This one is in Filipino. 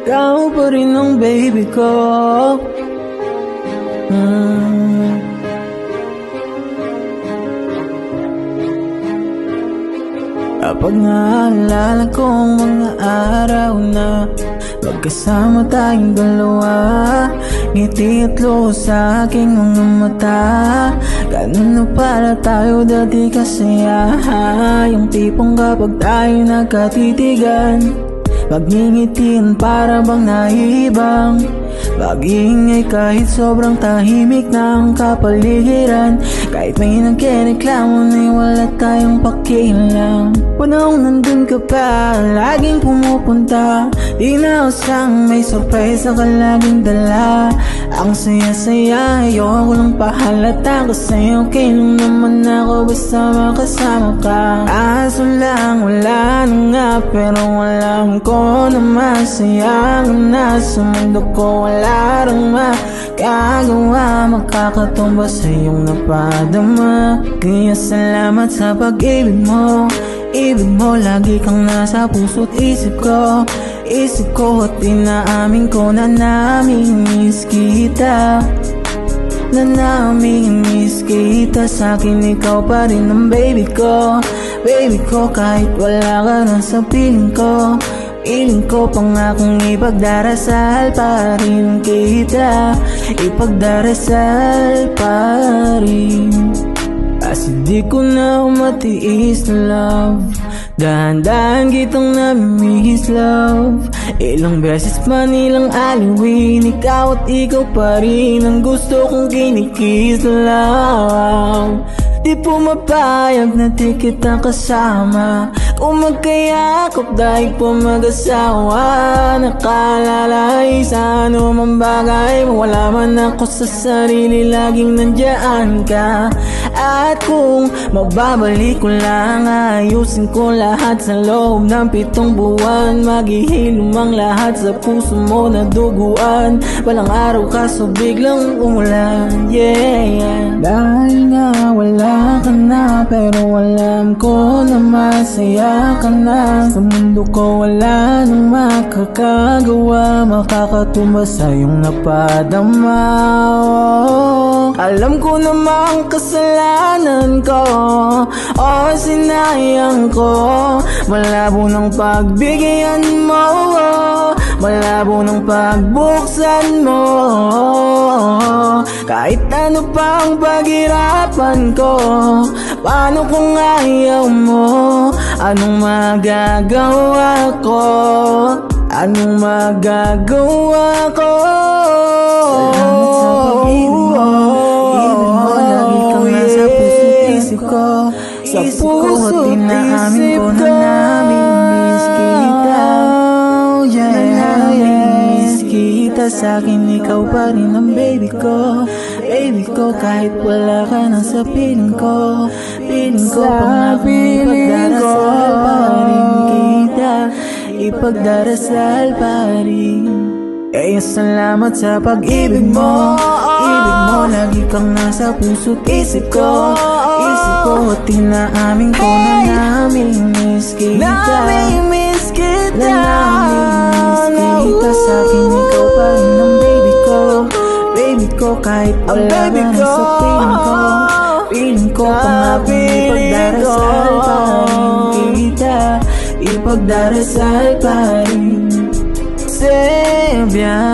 Ikaw pa rin ang baby ko. Kapag naalala ko ang mga araw na magkasama tayong dalawa, ngiti at luho sa aking mga mata. Ganun na para tayo dati kasaya, yung tipong kapag tayo nagkatitigan, magngingitian para bang nahihibang, mag-iingay kahit sobrang tahimik na ang kapaligiran. Kahit may nagkireklamo na'y wala tayong pakialam. Panahon nandun ka pa, laging pumupunta, di na usang may sorpresa ka laging dala. Ang saya-saya, ayoko lang pahalata, kasi okay lang naman ako basta makasama ka. Kaso lang wala na nga, pero alam ko na masaya ka na. Sa mundo ko wala rang makagawa, makakatumbas sa iyong napadama. Kaya salamat sa pag-ibig mo. Ibig mo, lagi kang nasa puso't isip ko. Isip ko at inaamin ko na namimiss kita, na namimiss kita. Sa'kin ikaw pa rin ang baby ko. Baby ko, kahit wala ka na sa piling ko, piling ko pangakong ipagdarasal pa rin kita, ipagdarasal pa rin. Kasi di ko na matiis na love, dahan-dahan kitang namimiss love. Ilang beses man, ilang aliwin, ikaw at ikaw pa rin ang gusto kong kinikiss na love. Di pumapayag na di kita kasama, kung magkayakap dahil po mag-asawa. Nakalalay sa anumang bagay, wala man ako sa sarili, laging nandiyan ka. At kung mababalik ko lang, ayusin ko lahat sa loob ng 7 buwan. Maghihilom ang lahat sa puso mo na duguan. Walang araw kaso biglang umulan, yeah. Dahil nga wala ka na, pero alam ko na masaya ka na. Sa mundo ko wala nang makakagawa, makakatumbas sa iyong napadama. Alam ko namang kasalanan ko, o sinayang ko. Malabo ng pagbigyan mo, malabo ng pagbuksan mo. Kahit ano pa ang paghirapan ko, paano kung ayaw mo? Anong magagawa ko? Anong magagawa ko? Sa puso at inaamin ko na namimiss kita, namimiss kita. Sa'kin ikaw pa rin ang baby ko. Baby ko, kahit wala ka na sa piling ko, piling ko pangakong ipagdarasal pa rin kita, ipagdarasal pa rin. Kaya salamat sa pag-ibig mo. Ibig mo, lagi kang nasa puso't isip ko. Isip ko at inaamin ko na namimiss kita, namimiss kita, namimiss kita. Sa'kin ikaw pa rin ang baby ko. Baby ko, kahit wala ka na sa piling ko, piling ko pangakong ipagdarasal pa rin kita, ipagdarasal pa rin. Sebiana.